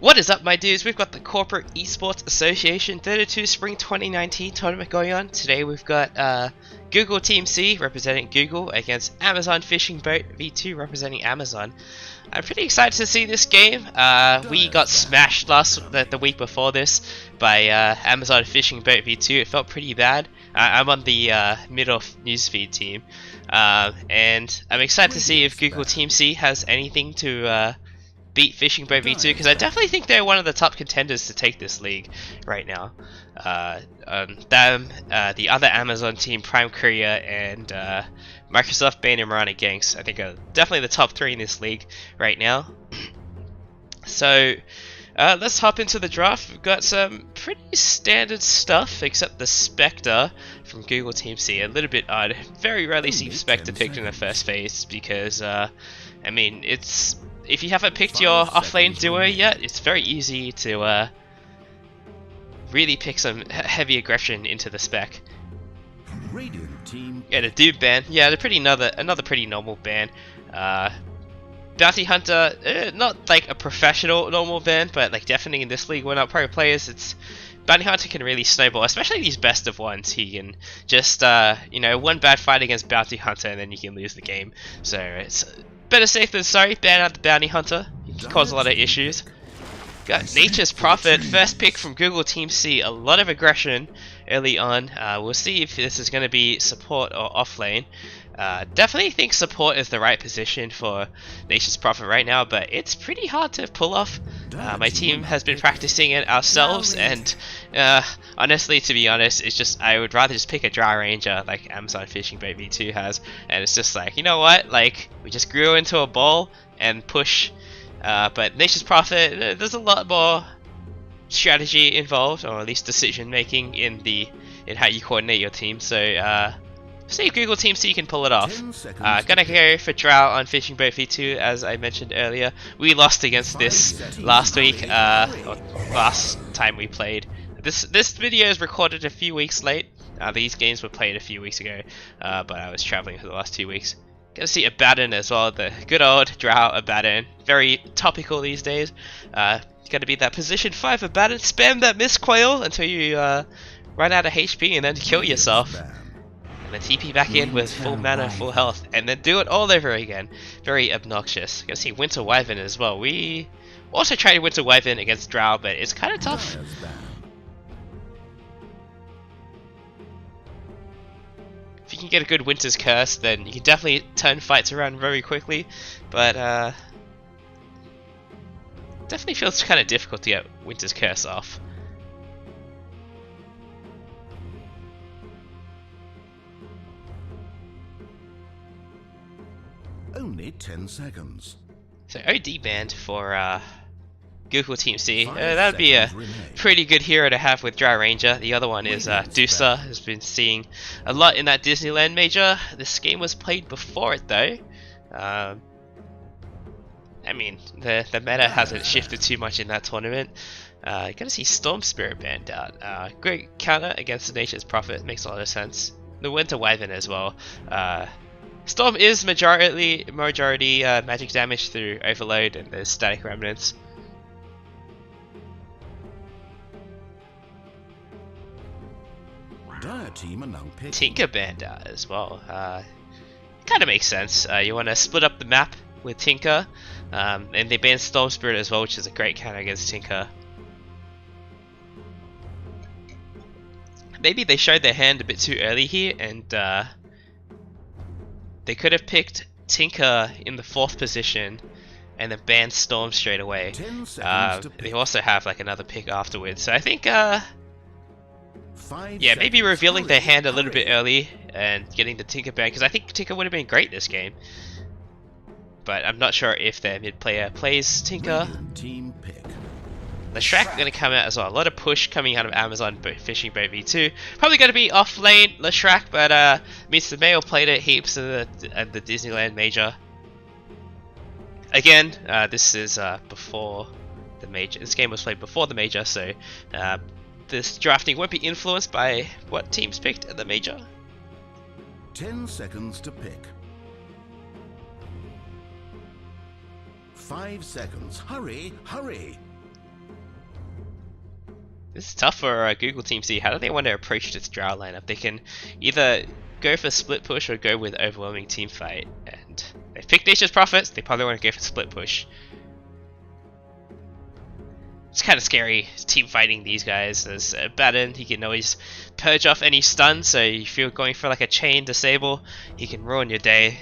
What is up, my dudes? We've got the Corporate Esports Association Dota 2 Spring 2019 tournament going on. Today we've got Google Team C representing Google against Amazon FishingBoatV2 representing Amazon. I'm pretty excited to see this game. We got smashed the week before this by Amazon FishingBoatV2. It felt pretty bad. I'm on the middle newsfeed team, and I'm excited to see if Google Team C has anything to beat FishingBoatV2, because I definitely think they're one of the top contenders to take this league right now. The other Amazon team, Prime Korea, and Microsoft, Bain, and Marana Gangs, I think are definitely the top three in this league right now. So let's hop into the draft. We've got some pretty standard stuff, except the Spectre from Google Team C. A little bit odd. Very rarely see Spectre picked in the first phase because, I mean, if you haven't picked your offlane duo yet, it's very easy to really pick some heavy aggression into the spec. Yeah, the dude ban. Yeah, another pretty normal ban. Bounty Hunter, not like a professional normal ban, but like definitely in this league, we're not pro players. Bounty Hunter can really snowball, especially these best of ones. He can just, you know, one bad fight against Bounty Hunter and then you can lose the game. So it's better safe than sorry. Ban out the Bounty Hunter. He can cause a lot of issues. Got Nature's Prophet, first pick from Google Team C. A lot of aggression early on. We'll see if this is going to be support or offlane. Definitely think support is the right position for Nature's Prophet right now, but it's pretty hard to pull off. My team has been practicing it ourselves, and honestly, to be honest, it's just I would rather just pick a dry ranger like Amazon FishingBoatV2 has, and it's just like, you know what, like we just grew into a ball and push. But Nature's Prophet, there's a lot more strategy involved, or at least decision making in how you coordinate your team. So see if Google Team C can pull it off. Gonna go for Drow on FishingBoatV2, as I mentioned earlier. We lost against this last week, or last time we played. This video is recorded a few weeks late. These games were played a few weeks ago, but I was traveling for the last 2 weeks. Gonna see Abaddon as well, the good old Drow Abaddon. Very topical these days. Gonna be that position 5 Abaddon. Spam that Miscoil until you run out of HP and then kill yourself. And then TP back in with full mana, full health, and then do it all over again. Very obnoxious. Gonna see Winter Wyvern as well. We also tried Winter Wyvern against Drow, but it's kind of tough. If you can get a good Winter's Curse, then you can definitely turn fights around very quickly, but definitely feels kind of difficult to get Winter's Curse off. Only 10 seconds. So OD banned for Google Team C. That would be a pretty good hero to have with Dry Ranger. The other one is Dusa, has been seeing a lot in that Disneyland major. This game was played before it though. I mean, the meta hasn't shifted too much in that tournament. Gonna see Storm Spirit banned out. Great counter against the Nature's Prophet, makes a lot of sense. The Winter Wyvern as well. Storm is majority magic damage through Overload and the Static Remnants. Tinker banned out as well. Kind of makes sense. You want to split up the map with Tinker, and they banned Storm Spirit as well, which is a great counter against Tinker. Maybe they showed their hand a bit too early here, and they could have picked Tinker in the 4th position and then banned Storm straight away. They also have like another pick afterwards, so I think yeah, maybe revealing their hand a little bit early and getting the Tinker ban, because I think Tinker would have been great this game. But I'm not sure if their mid player plays Tinker. Leshrac going to come out as well. A lot of push coming out of Amazon FishingBoatV2. Probably going to be off lane Leshrac, but Mr. Mayo played it heaps at the Disneyland major. Again, this is before the major. This game was played before the major, so this drafting won't be influenced by what teams picked at the major. 10 seconds to pick. 5 seconds. Hurry, hurry. This is tough for Google Team C. How do they want to approach this Drow lineup? They can either go for split push or go with overwhelming team fight. And they picked Nature's Prophets. They probably want to go for split push. It's kind of scary team fighting these guys. There's Baden, he can always purge off any stun, so if you're going for like a chain disable, he can ruin your day.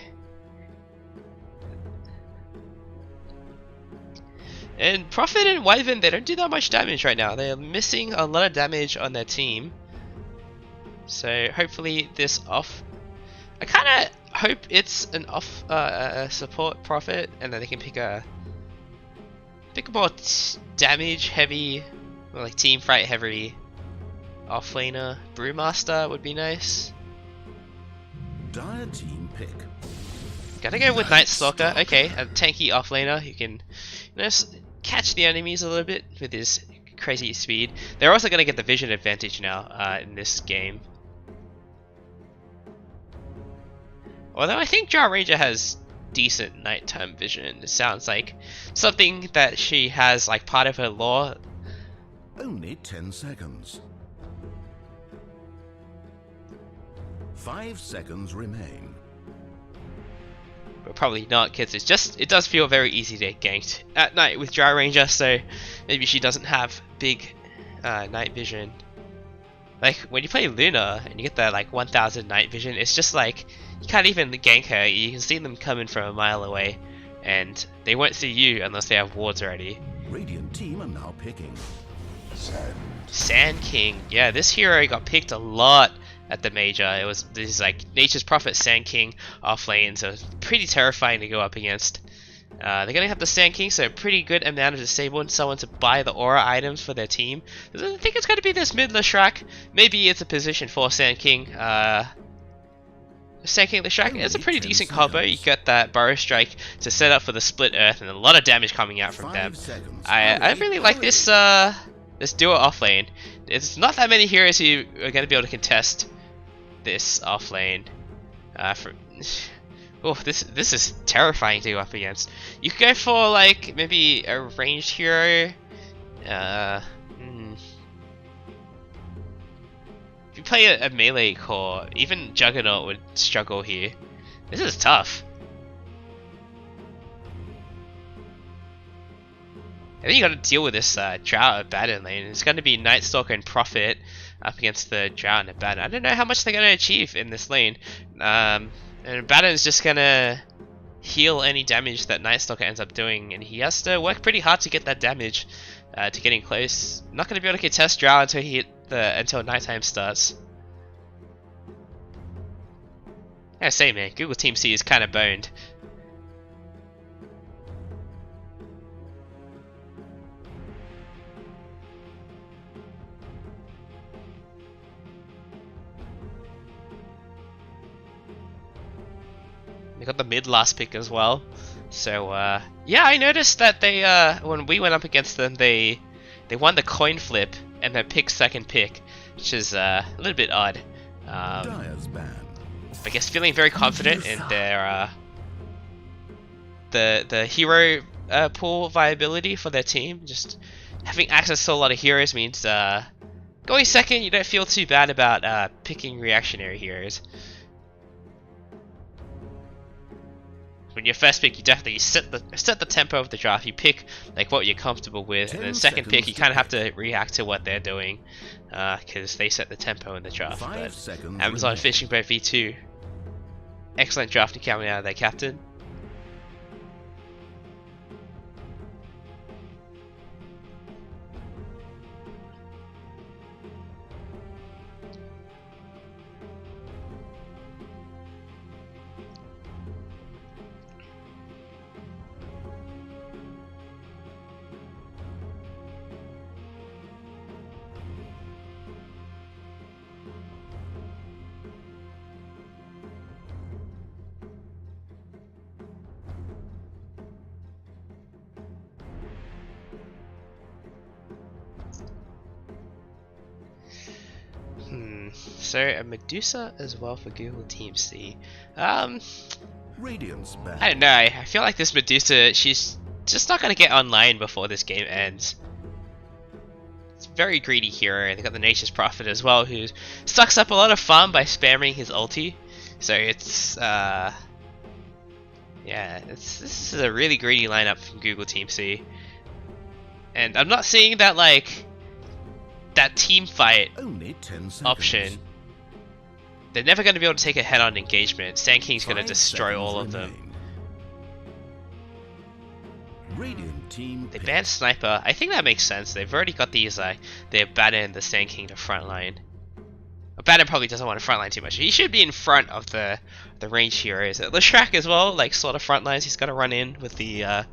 And Prophet and Wyvern, they don't do that much damage right now. They're missing a lot of damage on their team. So hopefully this off... I kind of hope it's an off support Prophet, and then they can pick a more damage heavy, or like team fight heavy offlaner. Brewmaster would be nice. Dire team pick. Gotta go with Night Stalker. Okay, a tanky offlaner who can, you know, catch the enemies a little bit with his crazy speed. They're also gonna get the vision advantage now in this game. Although I think Drow Ranger has decent nighttime vision. It sounds like something that she has like part of her lore. Only 10 seconds. 5 seconds remain. But probably not, kids. It's just, it does feel very easy to get ganked at night with Drow Ranger, so maybe she doesn't have big night vision. Like when you play Luna and you get that like 1000 night vision, it's just like you can't even gank her. You can see them coming from a mile away, and they won't see you unless they have wards already. Radiant team are now picking. Sand King. Yeah, this hero got picked a lot at the major. It was this like Nature's Prophet Sand King off lane, so it's pretty terrifying to go up against. They're gonna have the Sand King, so a pretty good amount of disable and someone to buy the aura items for their team. I think it's gonna be this mid Leshrac. Maybe it's a position for Sand King. Sand King Leshrac, it's a pretty decent combo. You get that Burrow Strike to set up for the split earth and a lot of damage coming out from them. I really like this this duo off lane. There's not that many heroes who are gonna be able to contest this off lane. Oh, this is terrifying to go up against. You could go for like maybe a ranged hero. If you play a melee core, even Juggernaut would struggle here. This is tough. I think you got to deal with this Drow at Baden lane. It's going to be Night Stalker and Prophet up against the Drow and Baden. I don't know how much they're going to achieve in this lane. And Baden is just gonna heal any damage that Night Stalker ends up doing, and he has to work pretty hard to get that damage to getting close. Not gonna be able to contest Drow until nighttime starts. I gotta say, man, Google Team C is kind of boned. They got the mid last pick as well, so yeah, I noticed that they when we went up against them, they won the coin flip and then picked second pick, which is a little bit odd. I guess feeling very confident in their the hero pool viability for their team. Just having access to a lot of heroes means going second, you don't feel too bad about picking reactionary heroes. When you're first pick, you definitely set the tempo of the draft. You pick like what you're comfortable with, and then second pick, you kind of have to react to what they're doing, because they set the tempo in the draft. But Amazon FishingBoatV2, excellent drafting coming out of their captain. So a Medusa as well for Google Team C. Radiance I don't know. I feel like this Medusa, she's just not gonna get online before this game ends. It's a very greedy hero. They got the Nature's Prophet as well, who sucks up a lot of farm by spamming his ulti. So it's yeah, this is a really greedy lineup from Google Team C. And I'm not seeing that like that team fight Only 10 seconds. option. They're never going to be able to take a head-on engagement. Sand King's going to 5 destroy seconds all of them. remain. Radiant team They picked. banned Sniper. I think that makes sense. They've already got these the Abaddon and the Sand King to frontline. Abaddon probably doesn't want to frontline too much. He should be in front of the range heroes. Leshrac as well, like sort of frontlines. He's got to run in with the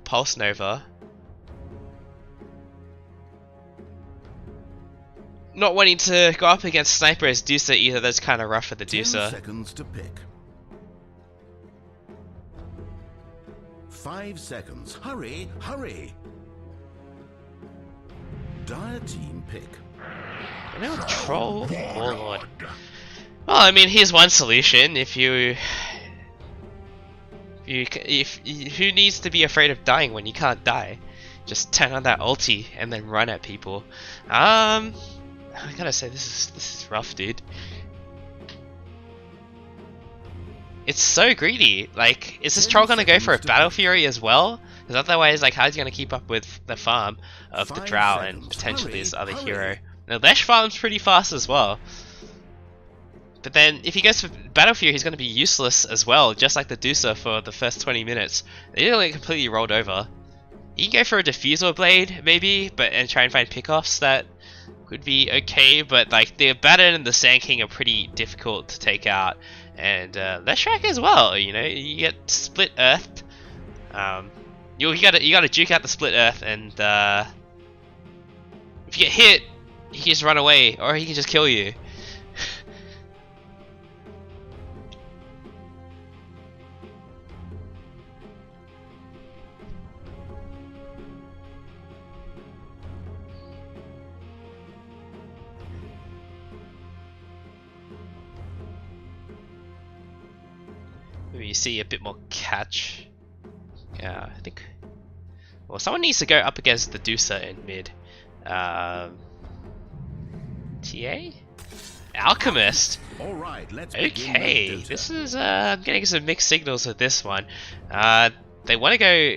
Pulse Nova. Not wanting to go up against Sniper as Deucer either. That's kind of rough for the 10 Deucer. seconds to pick. 5 seconds. Hurry, hurry. Dire team pick. No Troll Warlord. Well, I mean, here's one solution. Who needs to be afraid of dying when you can't die? Just turn on that ulti and then run at people. I gotta say, this is rough, dude. It's so greedy. Like, is this troll gonna go for a Battle Fury as well? Because otherwise, like, how's he gonna keep up with the farm of the 5 Drow seconds. and potentially this other Hurry. hero? Now, Lesh farms pretty fast as well. But then, if he goes for Battle Fury, he's gonna be useless as well, just like the Deucer for the first 20 minutes. They didn't like completely rolled over. He can go for a Diffusal Blade, maybe, and try and find pickoffs that could be okay, but like the Abaddon and the Sand King are pretty difficult to take out, and Leshrac as well. You know, you get split earthed. You gotta juke out the split earth, and if you get hit, he can just run away, or he can just kill you. Maybe you see a bit more catch. Yeah, I think. Well, someone needs to go up against the Deucer in mid. TA? Alchemist? All right, let's begin Okay, with Dota. this is I'm getting some mixed signals with this one. They want to go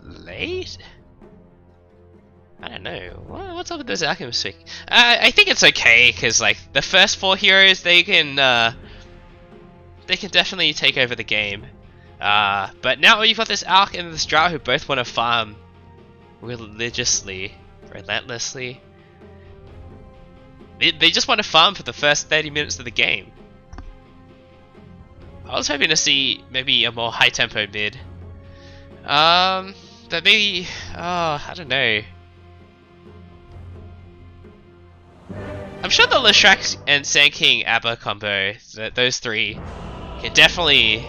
late? I don't know. What's up with this Alchemist pick? I think it's okay because like the first 4 heroes they can definitely take over the game. But now you've got this Alch and this Drow who both want to farm religiously, relentlessly. They just want to farm for the first 30 minutes of the game. I was hoping to see maybe a more high tempo mid. But maybe, I don't know. I'm sure the Leshrac and Sand King Abba combo, those 3, can definitely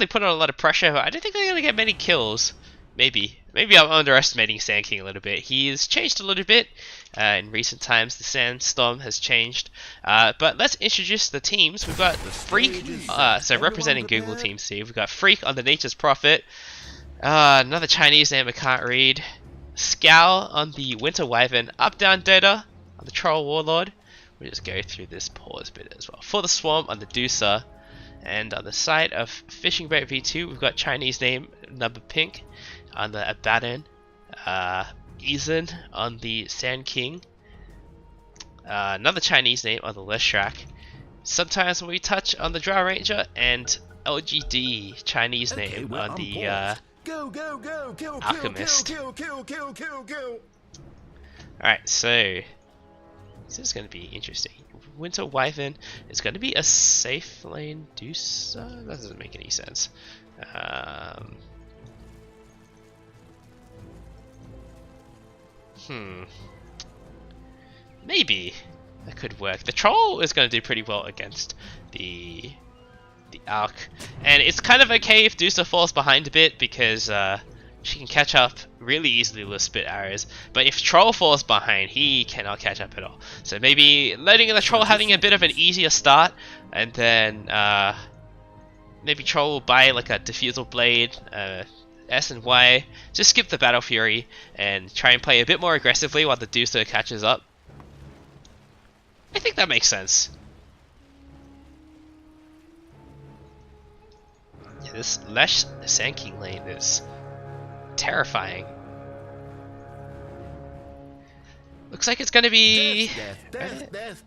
put on a lot of pressure, but I don't think they're gonna get many kills. Maybe I'm underestimating Sand King a little bit. He has changed a little bit in recent times. The Sandstorm has changed. But let's introduce the teams. We've got Freak, so representing Google Team C. We've got Freak on the Nature's Prophet. Another Chinese name I can't read. Scowl on the Winter Wyvern. Up Down Dota on the Troll Warlord. We'll just go through this pause bit as well. For the Swarm on the Deucer. And on the side of FishingBoatV2, we've got Chinese name Number Pink on the Abaddon, Izan on the Sand King, another Chinese name on the Leshrac. Sometimes when we touch on the Drow Ranger, and LGD Chinese name on the Alchemist. Alright, so this is going to be interesting. Winter Wyvern is going to be a safe lane Deucer? That doesn't make any sense. Maybe that could work. The Troll is going to do pretty well against the Alch, and it's kind of okay if Deucer falls behind a bit because she can catch up really easily with spit arrows. But if Troll falls behind, he cannot catch up at all. So maybe letting the Troll having a bit of an easier start, and then maybe Troll will buy like a Diffusal Blade, S and Y, just skip the Battle Fury and try and play a bit more aggressively while the Deucer catches up. I think that makes sense. Yeah, this Lesh Sand King lane is terrifying. Looks like it's going to be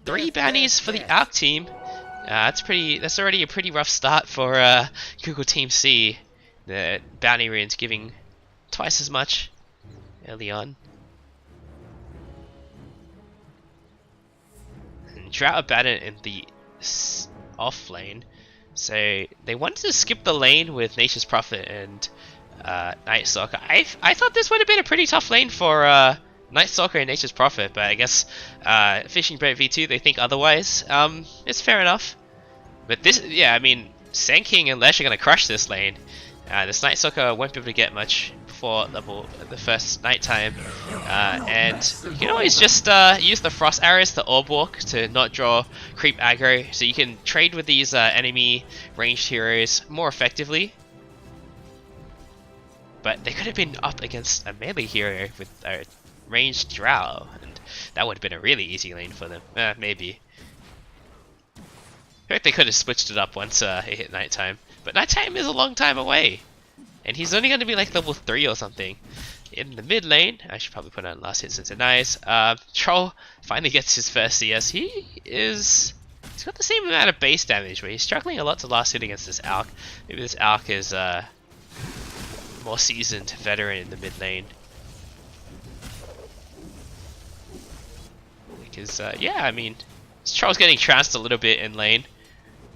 3 bounties for the Arc team. That's already a pretty rough start for Google Team C. The bounty runes giving twice as much early on. And Drought abandoned in the off lane, so they wanted to skip the lane with Nature's Prophet and Night Stalker. I thought this would have been a pretty tough lane for Night Stalker and Nature's Prophet, but I guess FishingBoatV2 they think otherwise. It's fair enough. But this, yeah, I mean, Sand King and Lesh are gonna crush this lane. This Night Stalker won't be able to get much before the first nighttime, and you can always just use the Frost Arrows, the Orb Walk, to not draw creep aggro, so you can trade with these enemy ranged heroes more effectively. But they could have been up against a melee hero with a ranged Drow, and that would have been a really easy lane for them. Maybe. I think they could have switched it up once it hit nighttime. But nighttime is a long time away, and he's only going to be like level 3 or something. In the mid lane, I should probably put on last hit since it's nice. Troll finally gets his first CS. He's got the same amount of base damage, but he's struggling a lot to last hit against this Alk. Maybe this Alk is more seasoned veteran in the mid lane. Because yeah, I mean, this Troll's getting trounced a little bit in lane.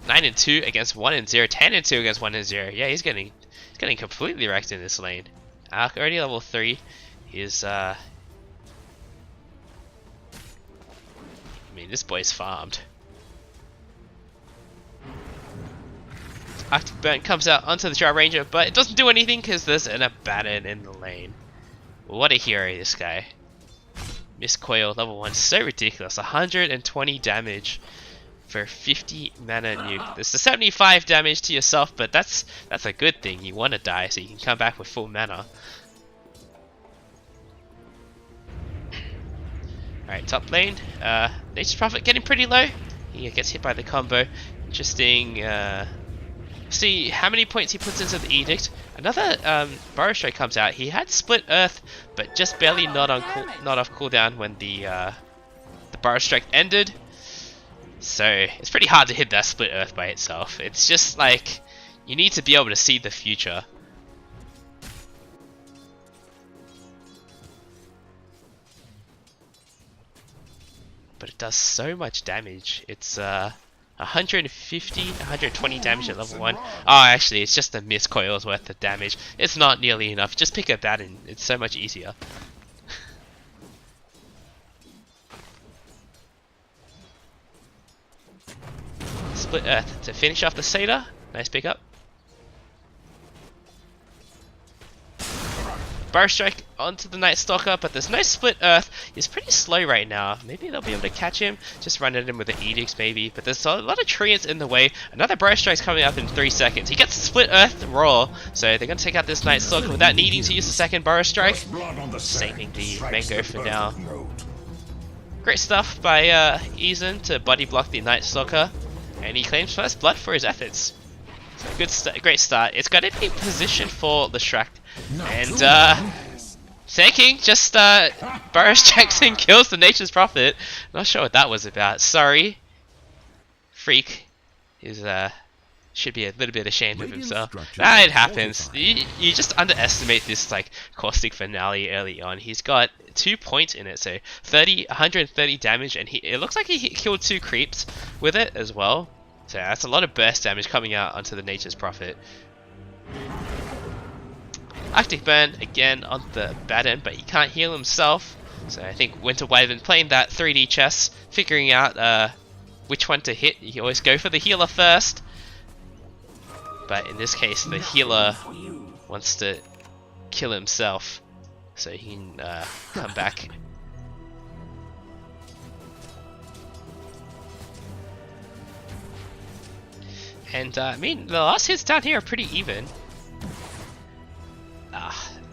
9-2 against 1-0, 10-2 against 1-0. Yeah, he's getting completely wrecked in this lane. Alk already level 3. He's I mean, this boy's farmed. Arctic Burn comes out onto the Drow Ranger, but it doesn't do anything because there's an Abaddon in the lane. What a hero, this guy. Miss Coil, level 1, so ridiculous. 120 damage for 50 mana nuke. There's the 75 damage to yourself, but that's a good thing. You want to die so you can come back with full mana. Alright, top lane. Nature's Prophet getting pretty low. He gets hit by the combo. Interesting. See how many points he puts into the Edict. Another Burrow Strike comes out. He had Split Earth, but just barely not off cooldown when the Burrow Strike ended. So it's pretty hard to hit that Split Earth by itself. It's just like you need to be able to see the future. But it does so much damage. It's 150, 120 damage at level 1. Oh, actually, it's just a Miss Coil's worth of damage. It's not nearly enough. Just pick a Abaddon. It's so much easier. Split Earth to finish off the Satyr. Nice pickup. Burrow Strike onto the Night Stalker, but there's no Split Earth. He's pretty slow right now. Maybe they'll be able to catch him. Just run at him with the Edicts maybe. But there's a lot of treants in the way. Another Burrow Strike's coming up in 3 seconds. He gets Split Earth Raw, so they're going to take out this Night Stalker without needing to use the second Burrow Strike. Saving the Mango for now. Great stuff by Eason to body block the Night Stalker. And he claims first blood for his efforts. So great start. It's got to be positioned for the Shrek. And Sand King just Burrow Strikes and kills the Nature's Prophet. Not sure what that was about. Sorry. Freak is should be a little bit ashamed of himself. It happens. You just underestimate this like caustic finale early on. He's got 2 points in it, so 130 damage, and it looks like he killed 2 creeps with it as well. So that's a lot of burst damage coming out onto the Nature's Prophet. Arctic Burn again on the Abaddon, but he can't heal himself. So I think Winter Wyvern playing that 3D chess, figuring out which one to hit. You always go for the healer first. But in this case, the healer wants to kill himself so he can come back. And I mean, the last hits down here are pretty even.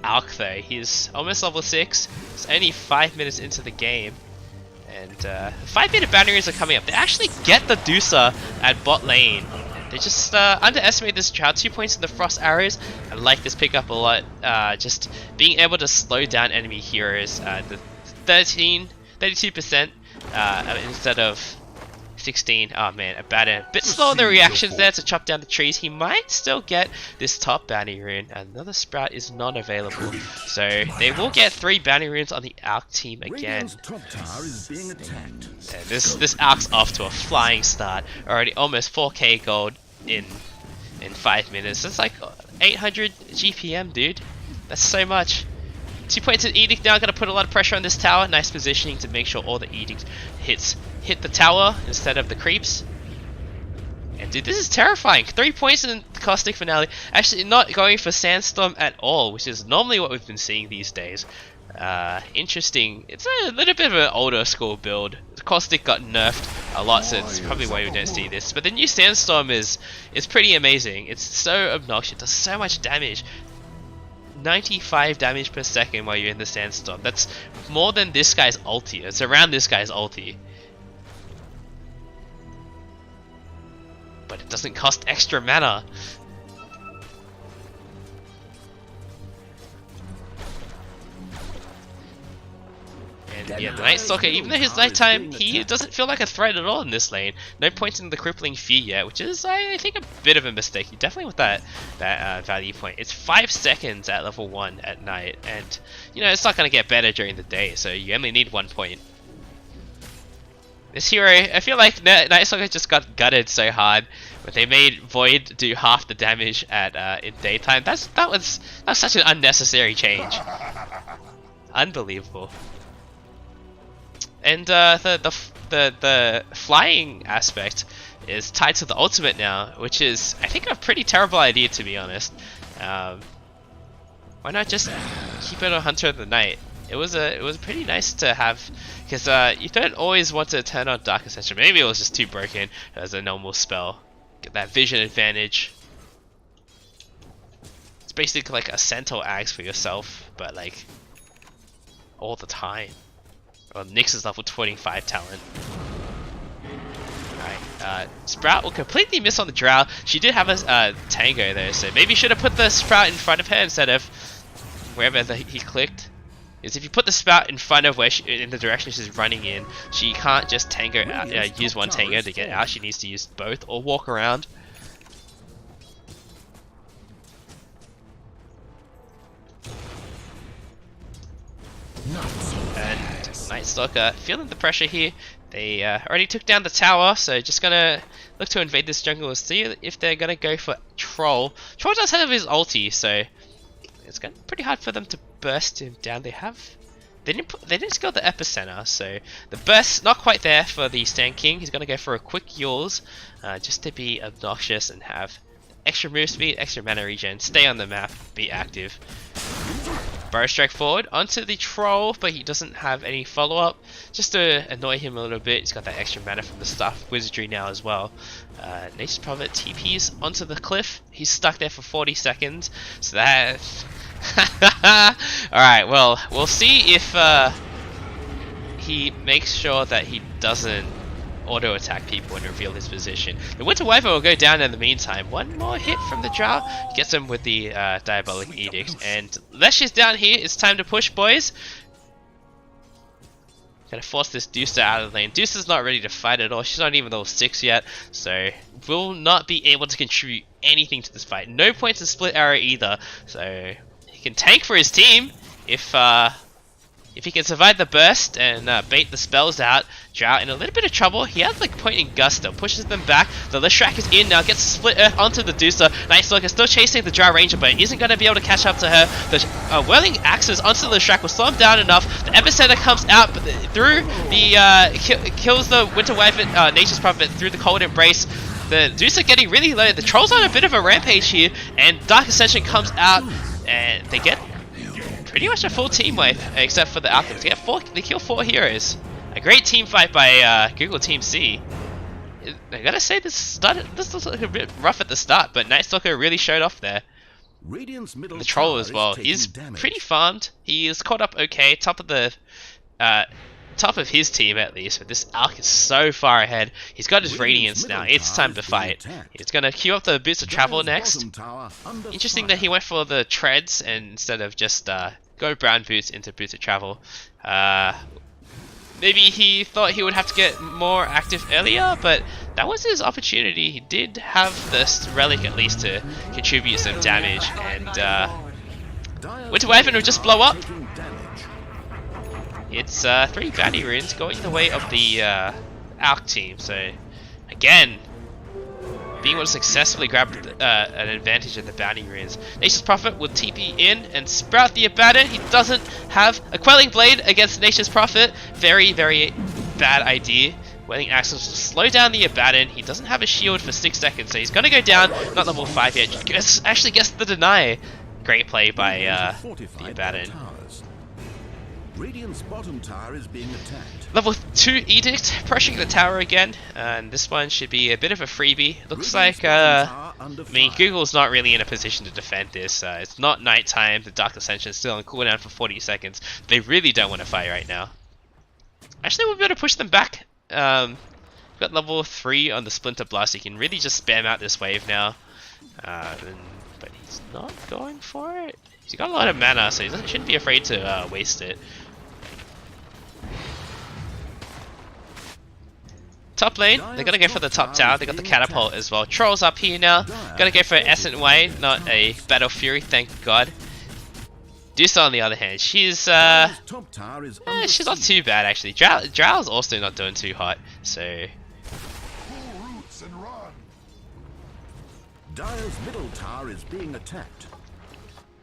Alk though, he's almost level 6. It's only 5 minutes into the game. And 5-minute boundaries are coming up. They actually get the Dusa at bot lane. They just underestimate this Drow. 2 points in the Frost Arrows. I like this pickup a lot. Just being able to slow down enemy heroes. The 32% instead of 16. Oh man, a bit slow in the reactions there to chop down the trees. He might still get this top bounty rune. Another Sprout is not available, so they will get 3 bounty runes on the Alk team again. Top tower is being attacked. And this Alk's off to a flying start. Already almost 4k gold in 5 minutes. That's like 800 GPM, dude. That's so much. 2 points of Edict now, gonna put a lot of pressure on this tower. Nice positioning to make sure all the Edict hit the tower instead of the creeps. And dude, this is terrifying. 3 points in the Caustic Finale. Actually not going for Sandstorm at all, which is normally what we've been seeing these days. Interesting. It's a little bit of an older school build. The Caustic got nerfed a lot, so it's probably why we don't see this. But the new Sandstorm is pretty amazing. It's so obnoxious. It does so much damage. 95 damage per second while you're in the Sandstorm. That's more than this guy's ulti. It's around this guy's ulti. But it doesn't cost extra mana. And yeah, the Night Stalker, even though his nighttime, he doesn't feel like a threat at all in this lane. No points in the Crippling Fear yet, which is, I think, a bit of a mistake. You definitely want that value point. It's 5 seconds at level 1 at night, and you know it's not going to get better during the day, so you only need 1 point. This hero, I feel like Night Stalker just got gutted so hard, but they made Void do half the damage at in daytime. That was such an unnecessary change. Unbelievable. And the flying aspect is tied to the ultimate now, which is, I think, a pretty terrible idea, to be honest. Why not just keep it on Hunter of the Night? It was pretty nice to have, because you don't always want to turn on Dark Ascension. Maybe it was just too broken as a normal spell. Get that vision advantage. It's basically like a Centaur Axe for yourself, but like all the time. Well, Nyx is level 25 talent. Alright, Sprout will completely miss on the Drow. She did have a Tango though, so maybe should have put the Sprout in front of her instead of wherever he clicked. Because if you put the Sprout in front of where in the direction she's running in, she can't just Tango out, use one Tango to get out. She needs to use both or walk around. And Night Stalker feeling the pressure here. They already took down the tower, so just gonna look to invade this jungle and see if they're gonna go for Troll. Troll does have his ulti, so it's gonna be pretty hard for them to burst him down. They didn't skill the epicenter, so the burst's not quite there for the Sand King. He's gonna go for a quick Yules, just to be obnoxious and have extra move speed, extra mana regen, stay on the map, be active. Burrow Strike forward onto the Troll, but he doesn't have any follow-up. Just to annoy him a little bit, he's got that extra mana from the Staff Wizardry now as well. Nature's Prophet TP's onto the cliff. He's stuck there for 40 seconds, so that... Alright, well, we'll see if he makes sure that he doesn't auto-attack people and reveal his position. The Winter Wyvern will go down in the meantime. One more hit from the Drow gets him with the Diabolic Edict. And Lesh is down here. It's time to push, boys. Gonna force this Deucer out of the lane. Deucer's not ready to fight at all. She's not even level 6 yet, so will not be able to contribute anything to this fight. No points in Split Arrow either, so he can tank for his team if he can survive the burst and bait the spells out. Drow in a little bit of trouble. He has like point in Gusto, pushes them back. The Leshrac is in now, gets Split Earth onto the Deucer. Night Stalker still chasing the Drow Ranger, but isn't going to be able to catch up to her. The Whirling Axes onto the Leshrac will slow him down enough. The Epicenter comes out but through the kills the Winter Wyvern, Nature's Prophet through the Cold Embrace. The Deucer getting really low. The Troll's on a bit of a rampage here, and Dark Ascension comes out, and they get pretty much a full team wipe, except for the Alchemist. They kill 4 heroes. A great team fight by Google Team C. I gotta say, this looks like a bit rough at the start, but Night Stalker really showed off there. Radiant's middle The troll tower as well. is taking He's damage. pretty farmed. He is caught up okay, top of his team at least, but this Alk is so far ahead. He's got his Radiance now. It's time to fight. He's gonna queue up the Boots of Travel next. Interesting that he went for the treads and instead of just go brown boots into Boots of Travel. Maybe he thought he would have to get more active earlier, but that was his opportunity. He did have this relic at least to contribute some damage, and Winter Wyvern will just blow up. It's 3 baddie runes going the way of the Alk team, so again, being able to successfully grab an advantage of the bounty runes. Nature's Prophet will TP in and sprout the Abaddon. He doesn't have a Quelling Blade against Nature's Prophet. Very, very bad idea. Quelling Axe will slow down the Abaddon. He doesn't have a shield for 6 seconds, so he's going to go down. Not level 5 yet. Actually gets the deny. Great play by the Abaddon. Radiant's bottom tower is being attacked. Level 2 Edict, pressuring the tower again, and this one should be a bit of a freebie. Looks like, I mean, Google's not really in a position to defend this. It's not nighttime, the Dark Ascension is still on cooldown for 40 seconds. They really don't want to fight right now. Actually, we'll be able to push them back. We've got level 3 on the Splinter Blast, so you can really just spam out this wave now. But he's not going for it. He's got a lot of mana, so he shouldn't be afraid to waste it. Top lane, they're gonna go for the top tower. They got the catapult as well. Trolls up here now. Gonna go for Essence Way, not a Battle Fury, thank God. Dusa on the other hand, she's not too bad actually. Drow's also not doing too hot, so. Dire's middle tower is being attacked.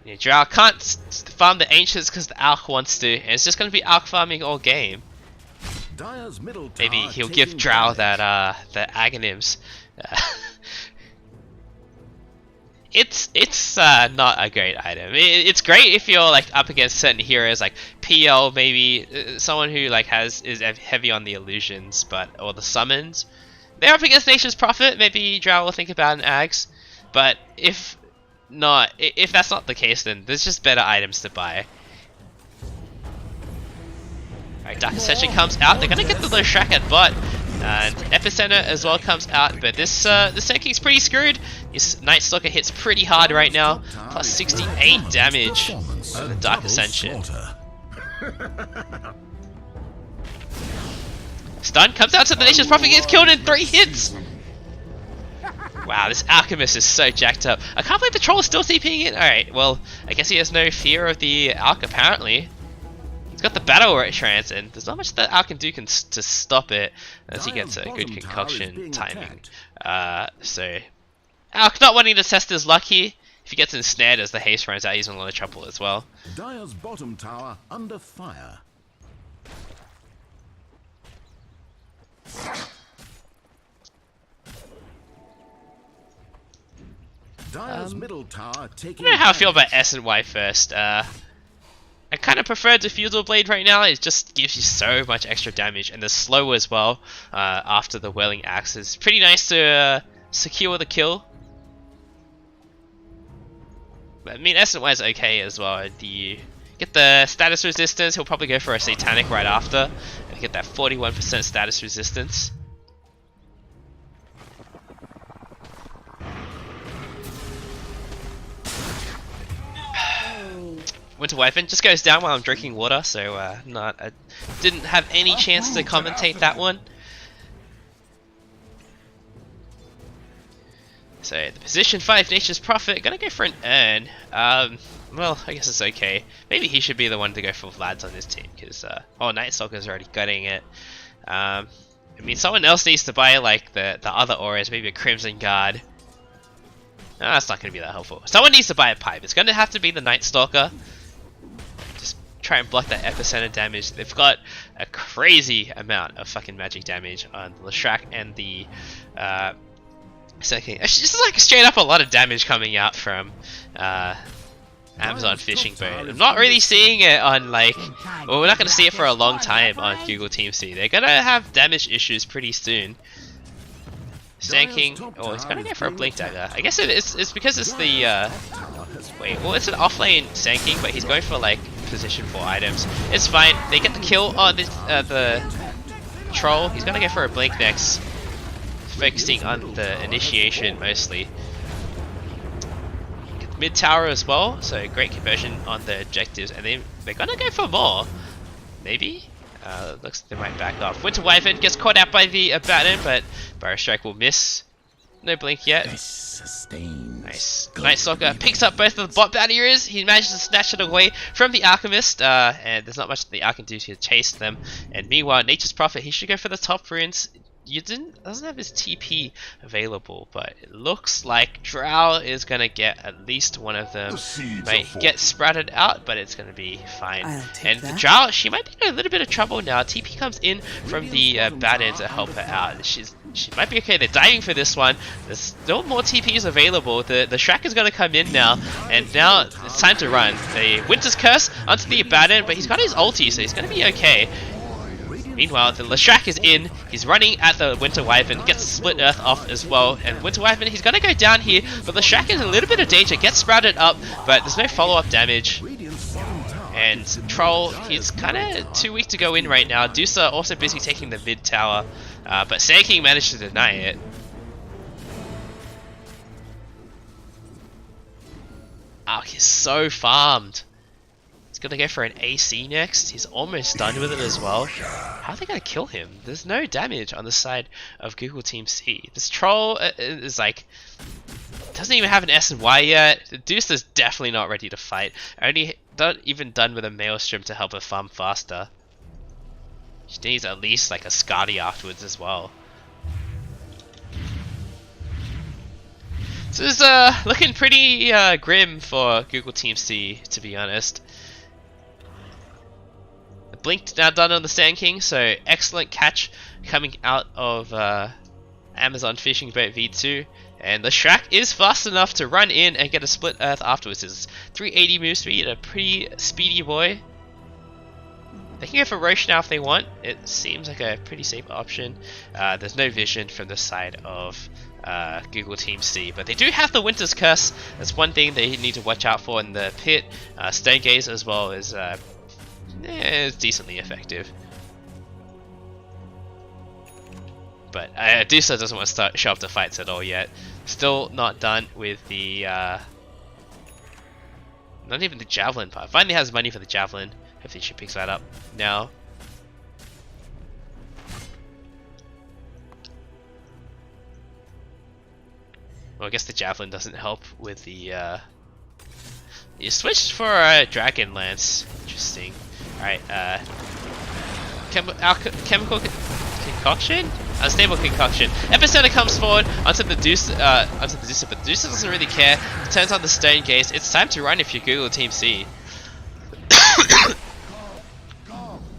Yeah, Drow can't farm the Ancients because the Alk wants to, and it's just gonna be Alk farming all game. Dire's middle tower Maybe he'll give Drow that the Aghanim's. It's not a great item. It's great if you're like up against certain heroes like PL, maybe someone who like is heavy on the illusions, or the summons. They're up against Nature's Prophet. Maybe Drow will think about an Ags, but if that's not the case, then there's just better items to buy. Alright, Dark Ascension comes out. They're gonna get the Leshrac at bot, and Epicenter as well comes out. But this Sand King's pretty screwed. His Night Stalker hits pretty hard right now, plus 68 damage on the Dark Ascension. Stun comes out to the Nature's Prophet, gets killed in 3 hits. Wow, this Alchemist is so jacked up. I can't believe the troll is still TPing in. Alright, well, I guess he has no fear of the Alch apparently. He's got the Battle Trance, and there's not much that Alch can do to stop it as he gets a good concoction timing. So, Alch not wanting to test his luck here. If he gets ensnared as the haste runs out, he's in a lot of trouble as well. Dire's bottom tower under fire. Dire's middle tower taking I don't know how I feel about S and Y first. I kind of prefer Diffusal Blade right now. It just gives you so much extra damage, and the slow as well after the Whirling Axe is pretty nice to secure the kill. But, I mean, S and Y is okay as well. You get the status resistance. He'll probably go for a Satanic right after, and get that 41% status resistance. Winter Wyvern just goes down while I'm drinking water, so I didn't have any chance to commentate that one. So the position 5 Nature's Prophet, gonna go for an Urn. Well, I guess it's okay. Maybe he should be the one to go for Vlad's on this team, because Night Stalker's already gutting it. I mean, someone else needs to buy like the other auras, maybe a Crimson Guard. No, that's not gonna be that helpful. Someone needs to buy a pipe. It's gonna have to be the Night Stalker. Try and block that epicenter damage. They've got a crazy amount of fucking magic damage on the Leshrac and the second. It's just like straight up a lot of damage coming out from Amazon Fishing Boat. I'm not really seeing it on like, well, we're not going to see it for a long time on Google Team C. They're going to have damage issues pretty soon. Sand King, oh, he's going to go for a Blink Dagger. I guess it's because it's the Wait, well, it's an offlane Sanking, but he's going for like position 4 items. It's fine. They get the kill on this, the troll. He's gonna go for a blink next, focusing on the initiation mostly. Get the mid tower as well, so great conversion on the objectives, and they're gonna go for more. Maybe. Looks like they might back off. Winter Wyvern gets caught out by the Baton, but Burrow Strike will miss. No blink yet. Nice. Night Stalker picks up both of the bot barriers. He manages to snatch it away from the Alchemist, and there's not much the Alch can do to chase them. And meanwhile, Nature's Prophet, he should go for the top runes. Doesn't have his TP available, but it looks like Drow is gonna get at least one of them. Might get sprouted out, but it's gonna be fine. And the Drow, she might be in a little bit of trouble now. TP comes in from the Baton to help her out. She might be okay. They're diving for this one. There's still more TPs available. The Shrek is gonna come in now, and now it's time to run. The Winter's Curse onto the Baton, but he's got his ulti, so he's gonna be okay. Meanwhile, the Leshrac is in, he's running at the Winter Wyvern, gets Split Earth off as well, and Winter Wyvern, he's gonna go down here, but Leshrac is in a little bit of danger, gets sprouted up, but there's no follow-up damage. And Troll, he's kinda too weak to go in right now. Dusa also busy taking the mid tower, but Sand managed to deny it. Ark is so farmed. He's gonna go for an AC next. He's almost done with it as well. How are they gonna kill him? There's no damage on the side of Google Team C. This troll is like, doesn't even have an S and Y yet. The Deuce is definitely not ready to fight. Not even done with a Maelstrom to help her farm faster. She needs at least like a Skadi afterwards as well. So it's looking pretty grim for Google Team C, to be honest. Blinked now done on the Sand King, so excellent catch coming out of Amazon FishingBoatV2, and the Shrek is fast enough to run in and get a Split Earth afterwards. It's 380 move speed, a pretty speedy boy. They can go for Roche now if they want. It seems like a pretty safe option. There's no vision from the side of Google Team C, but they do have the Winter's Curse. That's one thing they need to watch out for in the pit. Stone Gaze as well is it's decently effective. But Dusa doesn't want to show up to fights at all yet. Still not done with the not even the Javelin part. Finally has money for the Javelin. Hopefully she picks that up now. Well, I guess the Javelin doesn't help with the you switched for a Dragon Lance. Interesting. Alright, chemical concoction? Unstable concoction. Epicenter comes forward onto the Deuce, but the Deuce doesn't really care. Turns on the Stone Gaze. It's time to run if you're Google Team C.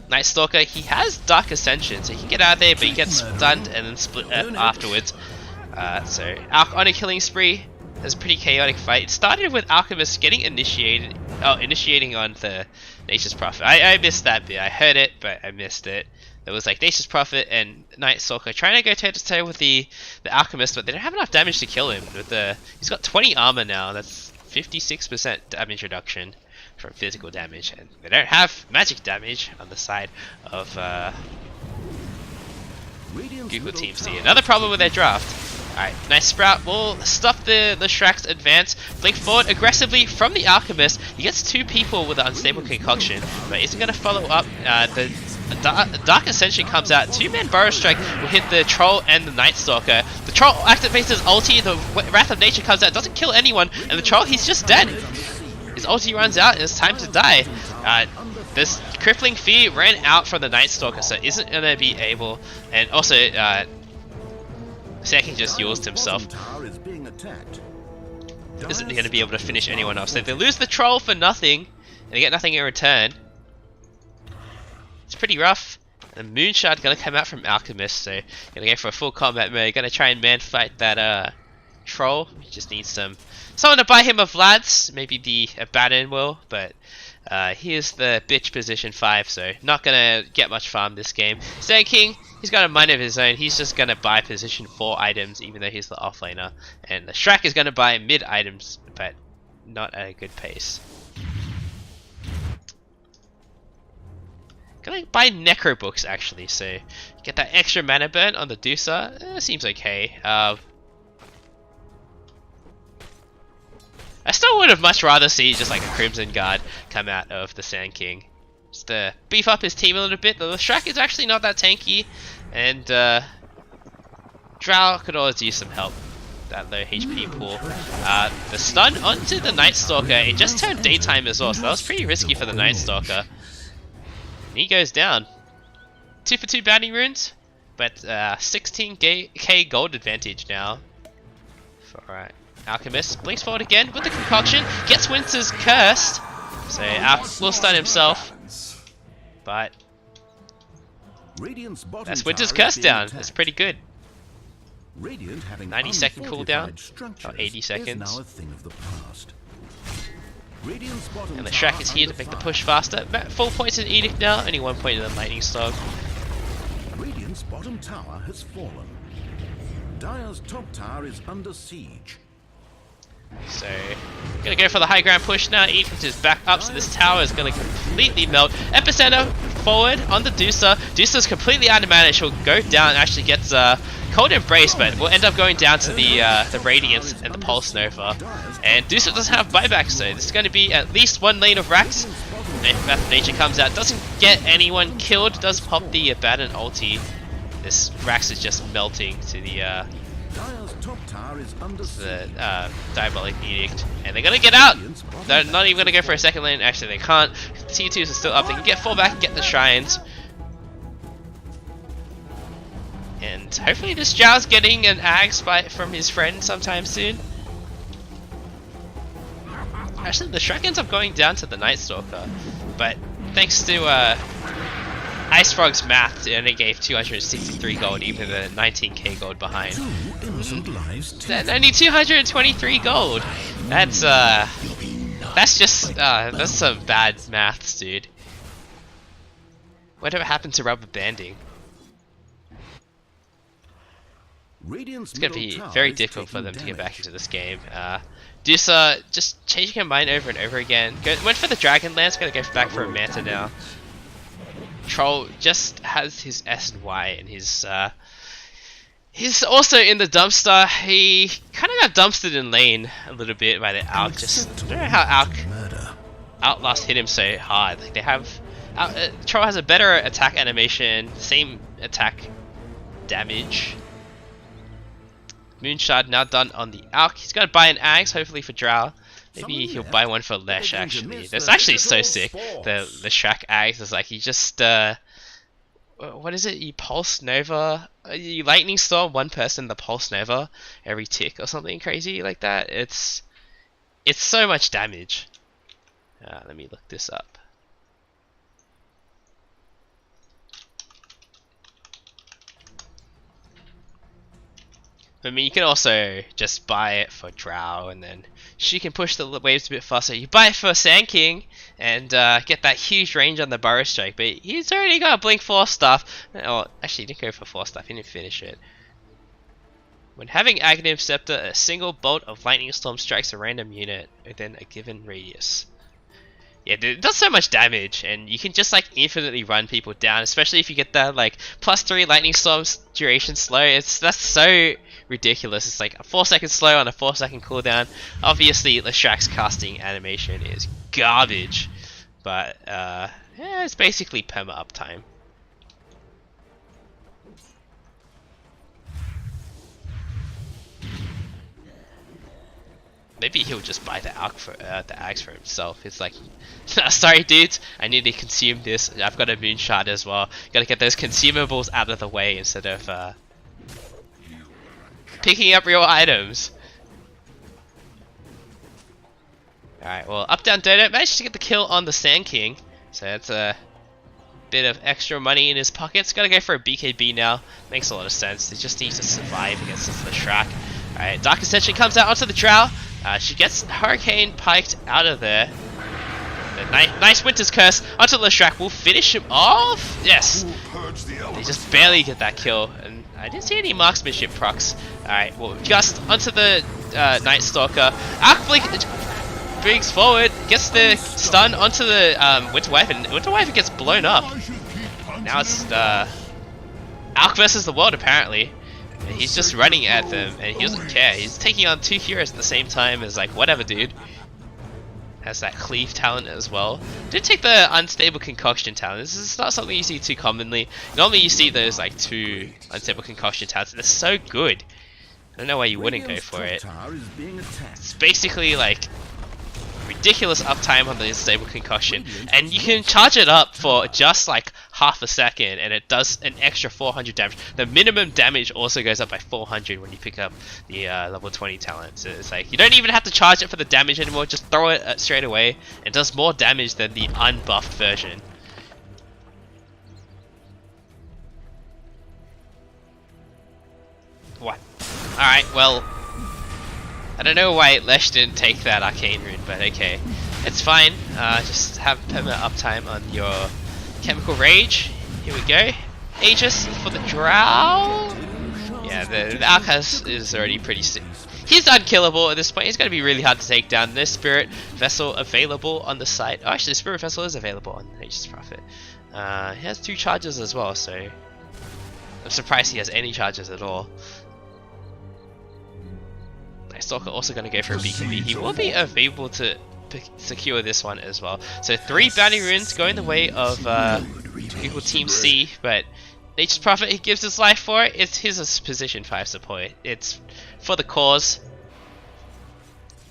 Night Stalker, he has Dark Ascension, so he can get out of there, but he gets stunned and then Split Earth afterwards. So Alch on a killing spree. It's a pretty chaotic fight. It started with Alchemist getting initiating on the Nature's Prophet. I missed that bit. I heard it, but I missed it. There was like Nature's Prophet and Night Stalker trying to go toe to toe with the Alchemist, but they don't have enough damage to kill him. He's got 20 armor now. That's 56% damage reduction from physical damage, and they don't have magic damage on the side of Google Team C. Another problem with their draft. Alright, nice Sprout will stop the Shrek's advance. Blink forward aggressively from the Alchemist. He gets two people with the Unstable Concoction, but isn't going to follow up. The Dark Ascension comes out. Two-man Burrow Strike will hit the Troll and the Night Stalker. The Troll activates his ulti, the Wrath of Nature comes out, doesn't kill anyone, and the Troll, he's just dead. His ulti runs out and it's time to die. This Crippling Fear ran out from the Night Stalker, so isn't going to be able, and also Sand King just used himself. Isn't going to be able to finish anyone off. So they lose the Troll for nothing, and they get nothing in return. It's pretty rough. The Moonshard going to come out from Alchemist, so going to go for a full combat mode. Going to try and man fight that Troll. He just needs someone to buy him a Vlads. Maybe the Abaddon will, but here's the bitch position 5, so not going to get much farm this game. Sand King, he's got a mind of his own. He's just going to buy position 4 items, even though he's the offlaner. And the Shrek is going to buy mid items, but not at a good pace. Gonna buy necro books actually, so get that extra mana burn on the Deucer. Seems okay. I still would have much rather see just like a Crimson Guard come out of the Sand King. Just to beef up his team a little bit. The Shrek is actually not that tanky, and Drow could always use some help. That low HP pool. The stun onto the Night Stalker, it just turned daytime as well, so that was pretty risky for the Night Stalker. And he goes down. 2 for 2 bounty runes, but 16k gold advantage now. Alright. Alchemist blinks forward again with the concoction, gets Winter's cursed, so Alch will stun himself, but that's Winter's curse down. That's pretty good. 90-second cooldown, or 80 seconds. And the Shrek is here to make the push faster. 4 points in Edict now, only 1 point in the Lightning Storm. Radiant's bottom tower has fallen. Dire's top tower is under siege. So, gonna go for the high ground push now. Edict is back up, so this tower is gonna completely melt. Epicenter forward on the Deucer. Deucer's completely out of mana. She'll go down, actually gets Cold Embrace, but we'll end up going down to the Radiance and the Pulse Nova. And Deucer doesn't have buyback, so this is going to be at least 1 lane of Rax. Wrath of Nature comes out, doesn't get anyone killed, does pop the Abaddon ulti. This Rax is just melting to the Diabolic Edict. And they're going to get out! They're not even going to go for a second lane, actually they can't. T2s are still up, they can get 4 back and get the Shrines. And hopefully this Zhao's getting an Axe from his friend sometime soon. Actually, the Shrek ends up going down to the Night Stalker, but thanks to Ice Frog's math, it only gave 263 gold, even the 19k gold behind. Then only 223 gold. That's just that's some bad maths, dude. Whatever happened to rubber banding? It's going to be very difficult for them to get back into this game. Deucer just changing her mind over and over again. Went for the Dragon Lance, going to go back for a Manta now. Troll just has his S and Y, and he's also in the dumpster. He kind of got dumpstered in lane a little bit by the Alch. Just I don't know how Outlast hit him so hard. Like they have, Troll has a better attack animation, same attack damage. Moonshard now done on the Alch. He's got to buy an Axe, hopefully for Drow. Maybe he'll buy one for Lesh, actually. That's actually so sick. The Shrek Axe is like, you just, what is it? You Pulse Nova, you Lightning Storm one person, the Pulse Nova, every tick or something crazy like that. It's so much damage. Let me look this up. I mean, you can also just buy it for Drow, and then she can push the waves a bit faster. You buy it for Sand King, and get that huge range on the Burrow Strike, but he's already got a Blink 4 stuff. Oh, actually, he didn't go for 4 stuff, he didn't finish it. When having Aghanim Scepter, a single bolt of Lightning Storm strikes a random unit within a given radius. Yeah, it does so much damage, and you can just like infinitely run people down, especially if you get that like +3 Lightning Storm's duration slow. That's so ridiculous. It's like a 4-second slow on a 4-second cooldown. Obviously, the Shrek's casting animation is garbage, but yeah, it's basically perma uptime. Maybe he'll just buy the axe for himself. It's like, sorry dudes, I need to consume this. I've got a Moonshard as well. Gotta get those consumables out of the way instead of picking up real items. Alright, well, up down Dota managed to get the kill on the Sand King. So that's a bit of extra money in his pockets. Gotta go for a BKB now. Makes a lot of sense. They just need to survive against the Shrek. Alright, Dark Ascension comes out onto the Drow. She gets Hurricane piked out of there. Nice Winter's Curse onto the Shrek. Will finish him off. Yes. They just barely get that kill, and I didn't see any marksmanship procs. Alright, well, just onto the Night Stalker. Arc Blink. brings forward, gets the stun onto the Winter Wyvern. Winter Wyvern gets blown up. Now it's Alk versus the world apparently. And he's just running at them and he doesn't care. He's taking on 2 heroes at the same time. Is like, whatever, dude. Has that cleave talent as well. Did take the unstable concoction talent. This is not something you see too commonly. Normally you see those like 2 unstable concoction talents. They're so good. I don't know why you wouldn't go for it. It's basically like ridiculous uptime on the unstable concussion, and you can charge it up for just like half a second and it does an extra 400 damage. The minimum damage also goes up by 400 when you pick up the level 20 talent. So it's like you don't even have to charge it for the damage anymore, just throw it straight away. It does more damage than the unbuffed version. What? Alright, well, I don't know why Lesh didn't take that arcane rune, but okay. It's fine. Just have permanent uptime on your chemical rage. Here we go. Aegis for the drow. Yeah, the Alcaz is already pretty sick. He's unkillable at this point. He's going to be really hard to take down. There's Spirit Vessel available on the site. Oh, actually, Spirit Vessel is available on Nature's Prophet. He has 2 charges as well, so I'm surprised he has any charges at all. Stalker also going to go for a beacon B. He will be able to secure this one as well. So 3 bounty runes going the way of people Team C, but Nature's Prophet, he gives his life for it. It's his position 5 support. It's for the cause.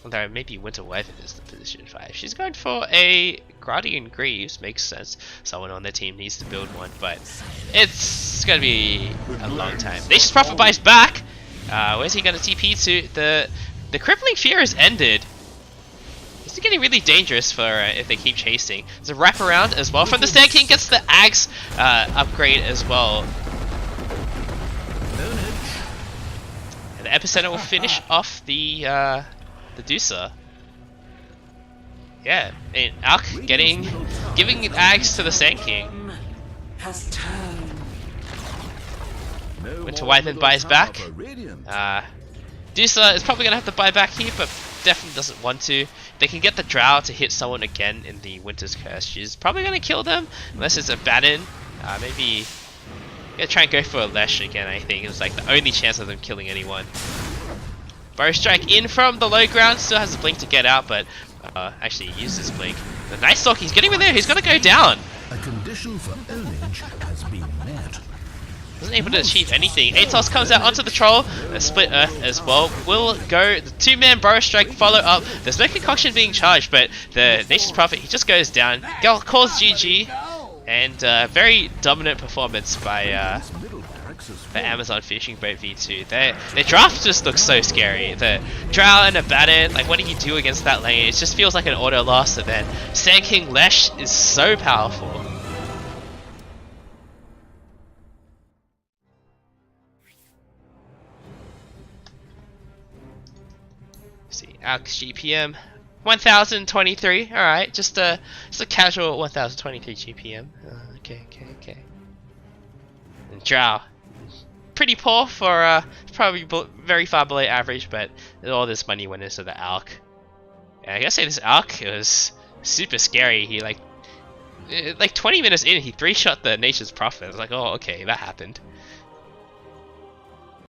Although maybe Winter Wyvern is the position 5. She's going for a Guardian Greaves. Makes sense. Someone on their team needs to build one, but it's going to be a long time. Nature's Prophet buys back. Where's he going to TP to? The Crippling Fear has ended. This is getting really dangerous for if they keep chasing. There's a wraparound as well from the Sand King. Gets the Axe upgrade as well. And the Epicenter will finish off the Deucer. Yeah, and Alk giving an Axe to the Sand King. Winter Wyvern buys back. Deucer is probably going to have to buy back here, but definitely doesn't want to. They can get the Drow to hit someone again in the Winter's Curse. She's probably going to kill them, unless it's a Baden. Maybe gonna try and go for a Lesh again, I think. It's like the only chance of them killing anyone. Bow Strike in from the low ground, still has a blink to get out, but actually he used his blink. The Night Stalk, he's getting in there, he's going to go down. A condition for ownage has been met. Wasn't able to achieve anything. Atos comes out onto the troll. A Split Earth as well. Will go. The 2-man Burrow Strike follow up. There's no concoction being charged, but the Nature's Prophet, he just goes down. Calls GG. And very dominant performance by Amazon FishingBoatV2. Their draft just looks so scary. The Drow and a Baden, like what do you do against that lane? It just feels like an auto loss, and then Sand King Lesh is so powerful. Alk's GPM 1023. Alright, just a casual 1023 GPM. Okay. And Drow, pretty poor for probably very far below average, but all this money went into the Alk. And I gotta say, this Alk, it was super scary. He like 20 minutes in, he 3-shot the Nature's Prophet. I was like, oh, okay, that happened.